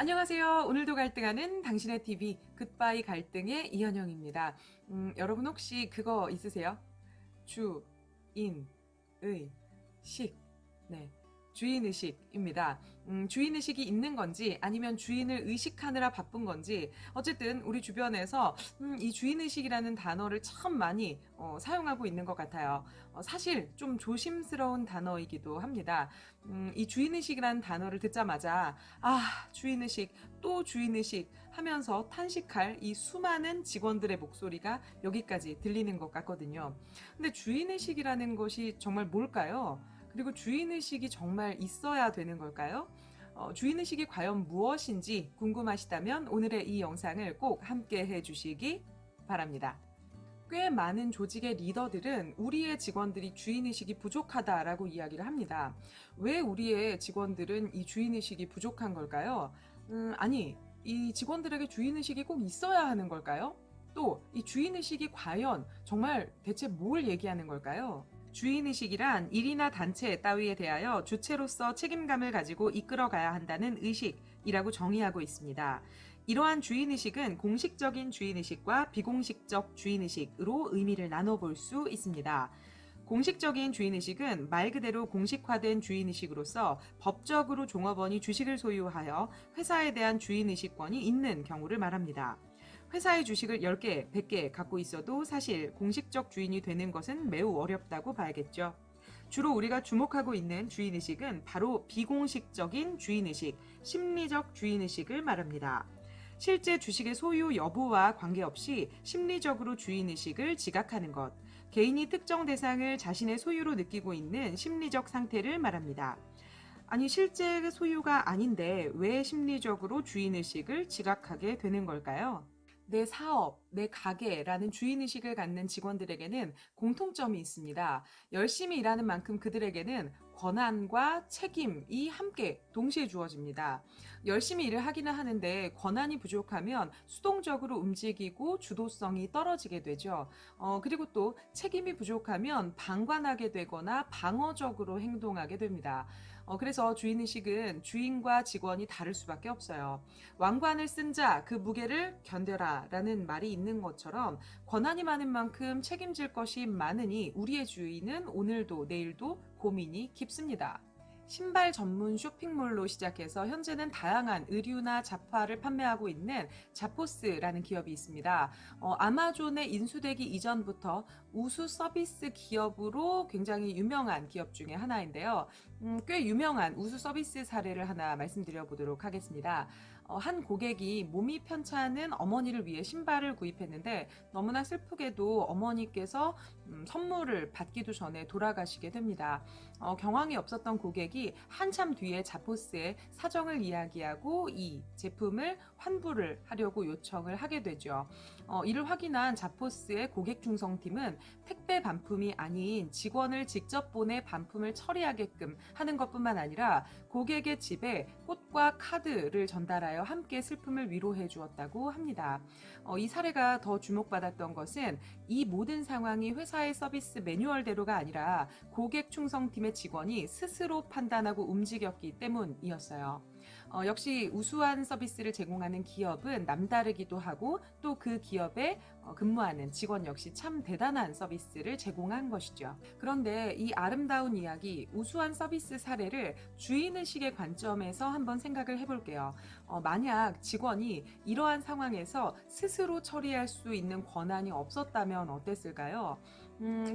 안녕하세요. 오늘도 갈등하는 당신의 TV 굿바이 갈등의 이현영입니다. 여러분 혹시 그거 있으세요? 주, 인, 의, 식. 네. 주인의식입니다. 주인의식이 있는 건지 아니면 주인을 의식하느라 바쁜 건지 어쨌든 우리 주변에서 이 주인의식이라는 단어를 참 많이 사용하고 있는 것 같아요. 사실 좀 조심스러운 단어이기도 합니다. 이 주인의식이라는 단어를 듣자마자 주인의식 또 주인의식 하면서 탄식할 이 수많은 직원들의 목소리가 여기까지 들리는 것 같거든요. 근데 주인의식이라는 것이 정말 뭘까요? 그리고 주인의식이 정말 있어야 되는 걸까요? 주인의식이 과연 무엇인지 궁금하시다면 오늘의 이 영상을 꼭 함께 해주시기 바랍니다. 꽤 많은 조직의 리더들은 우리의 직원들이 주인의식이 부족하다라고 이야기를 합니다. 왜 우리의 직원들은 이 주인의식이 부족한 걸까요? 아니, 이 직원들에게 주인의식이 꼭 있어야 하는 걸까요? 또 이 주인의식이 과연 정말 대체 뭘 얘기하는 걸까요? 주인의식이란 일이나 단체 따위에 대하여 주체로서 책임감을 가지고 이끌어가야 한다는 의식이라고 정의하고 있습니다. 이러한 주인의식은 공식적인 주인의식과 비공식적 주인의식으로 의미를 나눠볼 수 있습니다. 공식적인 주인의식은 말 그대로 공식화된 주인의식으로서 법적으로 종업원이 주식을 소유하여 회사에 대한 주인의식권이 있는 경우를 말합니다. 회사의 주식을 10개, 100개 갖고 있어도 사실 공식적 주인이 되는 것은 매우 어렵다고 봐야겠죠. 주로 우리가 주목하고 있는 주인의식은 바로 비공식적인 주인의식, 심리적 주인의식을 말합니다. 실제 주식의 소유 여부와 관계없이 심리적으로 주인의식을 지각하는 것, 개인이 특정 대상을 자신의 소유로 느끼고 있는 심리적 상태를 말합니다. 아니, 실제 소유가 아닌데 왜 심리적으로 주인의식을 지각하게 되는 걸까요? 내 사업, 내 가게라는 주인의식을 갖는 직원들에게는 공통점이 있습니다. 열심히 일하는 만큼 그들에게는 권한과 책임이 함께 동시에 주어집니다. 열심히 일을 하기는 하는데 권한이 부족하면 수동적으로 움직이고 주도성이 떨어지게 되죠. 그리고 또 책임이 부족하면 방관하게 되거나 방어적으로 행동하게 됩니다. 그래서 주인의식은 주인과 직원이 다를 수밖에 없어요. 왕관을 쓴 자, 그 무게를 견뎌라 라는 말이 있는 것처럼 권한이 많은 만큼 책임질 것이 많으니 우리의 주인은 오늘도 내일도 고민이 깊습니다. 신발 전문 쇼핑몰로 시작해서 현재는 다양한 의류나 잡화를 판매하고 있는 자포스라는 기업이 있습니다. 아마존에 인수되기 이전부터 우수 서비스 기업으로 굉장히 유명한 기업 중에 하나인데요. 꽤 유명한 우수 서비스 사례를 하나 말씀드려 보도록 하겠습니다. 한 고객이 몸이 편찮은 어머니를 위해 신발을 구입했는데 너무나 슬프게도 어머니께서 선물을 받기도 전에 돌아가시게 됩니다. 경황이 없었던 고객이 한참 뒤에 자포스에 사정을 이야기하고 이 제품을 환불을 하려고 요청을 하게 되죠. 이를 확인한 자포스의 고객 충성팀은 택배 반품이 아닌 직원을 직접 보내 반품을 처리하게끔 하는 것뿐만 아니라 고객의 집에 꽃과 카드를 전달하여 함께 슬픔을 위로해 주었다고 합니다. 이 사례가 더 주목받았던 것은 이 모든 상황이 회사의 서비스 매뉴얼대로가 아니라 고객 충성팀의 직원이 스스로 판단하고 움직였기 때문이었어요. 역시 우수한 서비스를 제공하는 기업은 남다르기도 하고 또 그 기업에 근무하는 직원 역시 참 대단한 서비스를 제공한 것이죠. 그런데 이 아름다운 이야기, 우수한 서비스 사례를 주인의식의 관점에서 한번 생각을 해볼게요. 만약 직원이 이러한 상황에서 스스로 처리할 수 있는 권한이 없었다면 어땠을까요?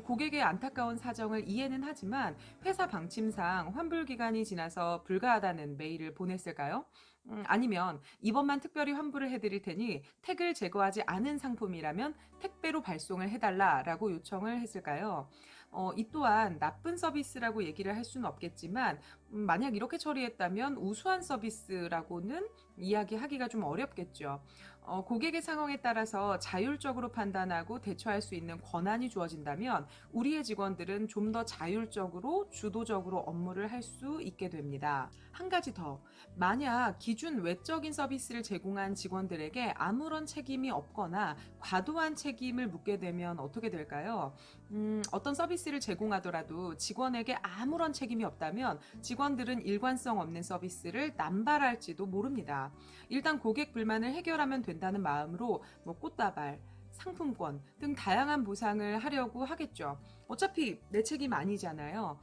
고객의 안타까운 사정을 이해는 하지만 회사 방침상 환불 기간이 지나서 불가하다는 메일을 보냈을까요? 아니면 이번만 특별히 환불을 해드릴 테니 택을 제거하지 않은 상품이라면 택배로 발송을 해달라라고 요청을 했을까요? 이 또한 나쁜 서비스라고 얘기를 할 수는 없겠지만 만약 이렇게 처리했다면 우수한 서비스라고는 이야기하기가 좀 어렵겠죠. 고객의 상황에 따라서 자율적으로 판단하고 대처할 수 있는 권한이 주어진다면 우리의 직원들은 좀 더 자율적으로 주도적으로 업무를 할 수 있게 됩니다. 한 가지 더, 만약 기준 외적인 서비스를 제공한 직원들에게 아무런 책임이 없거나 과도한 책임을 묻게 되면 어떻게 될까요? 어떤 서비스를 제공하더라도 직원에게 아무런 책임이 없다면 직원 직원들은 일관성 없는 서비스를 남발할지도 모릅니다. 일단 고객 불만을 해결하면 된다는 마음으로 꽃다발, 상품권 등 다양한 보상을 하려고 하겠죠. 어차피 내 책임 아니잖아요.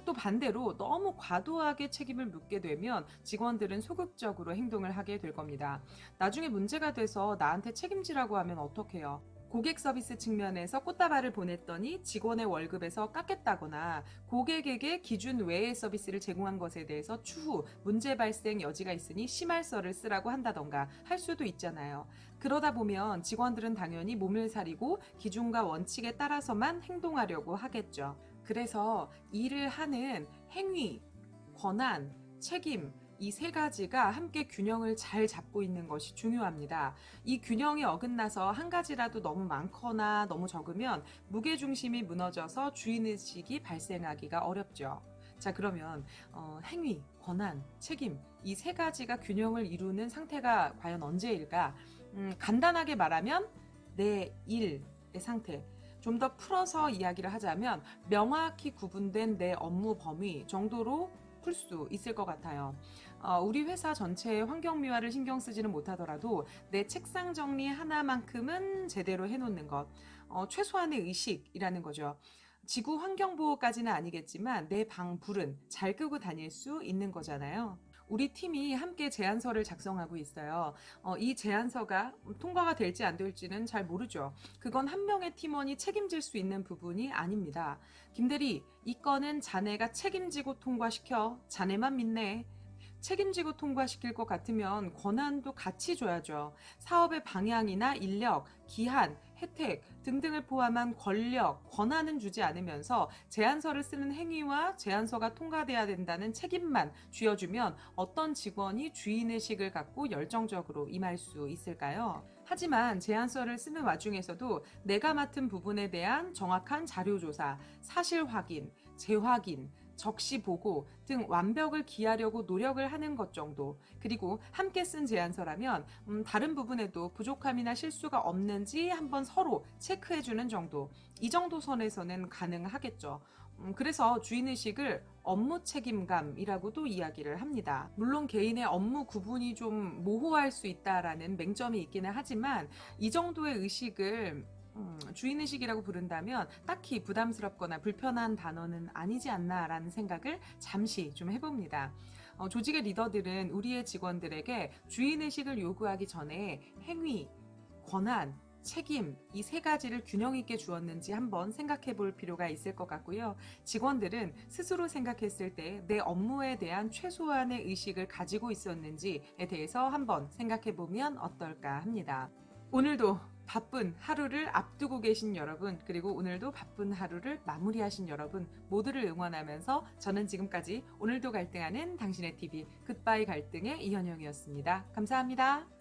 또 반대로 너무 과도하게 책임을 묻게 되면 직원들은 소극적으로 행동을 하게 될 겁니다. 나중에 문제가 돼서 나한테 책임지라고 하면 어떡해요? 고객 서비스 측면에서 꽃다발을 보냈더니 직원의 월급에서 깎겠다거나 고객에게 기준 외의 서비스를 제공한 것에 대해서 추후 문제 발생 여지가 있으니 심할서를 쓰라고 한다던가 할 수도 있잖아요. 그러다 보면 직원들은 당연히 몸을 사리고 기준과 원칙에 따라서만 행동하려고 하겠죠. 그래서 일을 하는 행위, 권한, 책임, 이 세 가지가 함께 균형을 잘 잡고 있는 것이 중요합니다. 이 균형이 어긋나서 한 가지라도 너무 많거나 너무 적으면 무게중심이 무너져서 주인의식이 발생하기가 어렵죠. 자, 그러면 행위, 권한, 책임 이 세 가지가 균형을 이루는 상태가 과연 언제일까? 간단하게 말하면 내 일의 상태. 좀 더 풀어서 이야기를 하자면 명확히 구분된 내 업무 범위 정도로 풀 수 있을 것 같아요. 우리 회사 전체의 환경 미화를 신경 쓰지는 못하더라도 내 책상 정리 하나만큼은 제대로 해놓는 것, 최소한의 의식이라는 거죠. 지구 환경 보호까지는 아니겠지만 내 방 불은 잘 끄고 다닐 수 있는 거잖아요. 우리 팀이 함께 제안서를 작성하고 있어요. 이 제안서가 통과가 될지 안 될지는 잘 모르죠. 그건 한 명의 팀원이 책임질 수 있는 부분이 아닙니다. 김대리, 이 건은 자네가 책임지고 통과시켜. 자네만 믿네. 책임지고 통과시킬 것 같으면 권한도 같이 줘야죠. 사업의 방향이나 인력, 기한, 혜택 등등을 포함한 권력, 권한은 주지 않으면서 제안서를 쓰는 행위와 제안서가 통과돼야 된다는 책임만 쥐어주면 어떤 직원이 주인의식을 갖고 열정적으로 임할 수 있을까요? 하지만 제안서를 쓰는 와중에서도 내가 맡은 부분에 대한 정확한 자료조사, 사실 확인, 재확인, 적시 보고 등 완벽을 기하려고 노력을 하는 것 정도, 그리고 함께 쓴 제안서라면 다른 부분에도 부족함이나 실수가 없는지 한번 서로 체크해주는 정도, 이 정도 선에서는 가능하겠죠. 그래서 주인의식을 업무 책임감이라고도 이야기를 합니다. 물론 개인의 업무 구분이 좀 모호할 수 있다라는 맹점이 있기는 하지만 이 정도의 의식을 주인의식이라고 부른다면 딱히 부담스럽거나 불편한 단어는 아니지 않나라는 생각을 잠시 좀 해봅니다. 조직의 리더들은 우리의 직원들에게 주인의식을 요구하기 전에 행위, 권한, 책임 이 세 가지를 균형 있게 주었는지 한번 생각해 볼 필요가 있을 것 같고요. 직원들은 스스로 생각했을 때 내 업무에 대한 최소한의 의식을 가지고 있었는지에 대해서 한번 생각해 보면 어떨까 합니다. 오늘도 바쁜 하루를 앞두고 계신 여러분, 그리고 오늘도 바쁜 하루를 마무리하신 여러분 모두를 응원하면서 저는 지금까지 오늘도 갈등하는 당신의 TV 굿바이 갈등의 이현영이었습니다. 감사합니다.